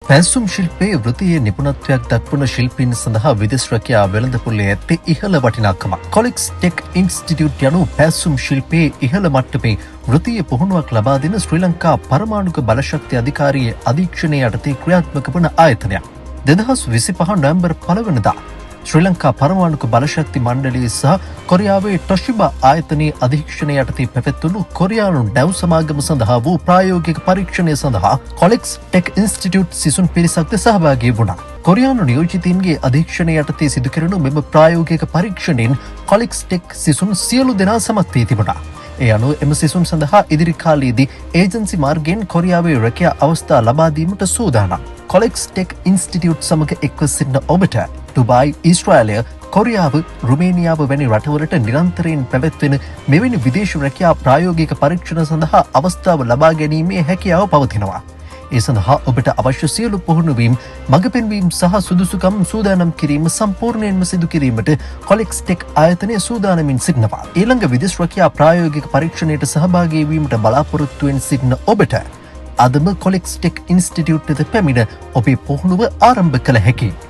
පැසුම් ශිල්පයේ වෘත්තීය නිපුණත්වයක් දක්වන ශිල්පීන් සඳහා විදේශ රැකියා වෙළඳපොලේ ඇත්තේ ඉහළ වටිනාකමක්. කොලික්ස් ටෙක් ඉන්ස්ටිටියුට් යනු පැසුම් ශිල්පයේ ඉහළ මට්ටමේ වෘත්තීය පුහුණුවක් ලබා දෙන ශ්‍රී ලංකා පරමාණුක බලශක්ති අධිකාරියේ අධීක්ෂණය යටතේ ක්‍රියාත්මක වන ආයතනයක්. 2025 නොවැම්බර් 1 වෙනිදා ශ්‍රී ලංකා පරමාණුක බලශක්ති මණ්ඩලය සහ කොරියාවේ ටොෂිබා ආයතනයේ අධීක්ෂණය යටතේ පැවැත්වුණු කොරියානු නැව් සමාගම සඳහා වූ ප්‍රායෝගික පරීක්ෂණය සඳහා කොලික්ස් ටෙක් ඉන්ස්ටිටියුට් සිසුන් පිරිසක්ද සහභාගී වුණා. කොරියානු නියෝජිතයින්ගේ අධීක්ෂණය යටතේ සිදු කෙරුණු මෙම ප්‍රායෝගික පරීක්ෂණයෙන් කොලික්ස් ටෙක් සිසුන් සියලු දෙනා සමත් වී තිබුණා. ඒ අනුව එම සිසුන් සඳහා ඉදිරි කාලයේදී ඒජන්සි මාර්ගයෙන් කොරියාවේ රැකියා අවස්ථා ලබා දීමට සූදානම්. කොලික්ස් ටෙක් ඉන්ස්ටිටියුට් සමග එක්ව සිටින ඔබට ඩුබායි, ඊශ්‍රායලය, කොරියාව, රුමේනියාව වැනි රටවලට නිරන්තරයෙන් පැවැත්වෙන මෙවැනි විදේශ රැකියා ප්‍රායෝගික පරීක්ෂණ සඳහා අවස්ථාව ලබා ගැනීමේ හැකියාව පවතිනවා. ඒ සඳහා ඔබට අවශ්‍ය සියලු පුහුණුවීම්, මඟ පෙන්වීම් සහ සුදුසුකම් සූදානම් කිරීම සම්පූර්ණයෙන්ම සිදු කිරීමට කොලික්ස් ටෙක් ආයතනය සූදානමින් සිටිනවා. ඊළඟ විදේශ රැකියා ප්‍රායෝගික පරීක්ෂණයට සහභාගී වීමට බලාපොරොත්තු වෙන සිටින ඔබට අදම කොලික්ස් ටෙක් ඉන්ස්ටිටියුට් වෙත පැමිණ ඔබේ පුහුණුව ආරම්භ කළ හැකියි.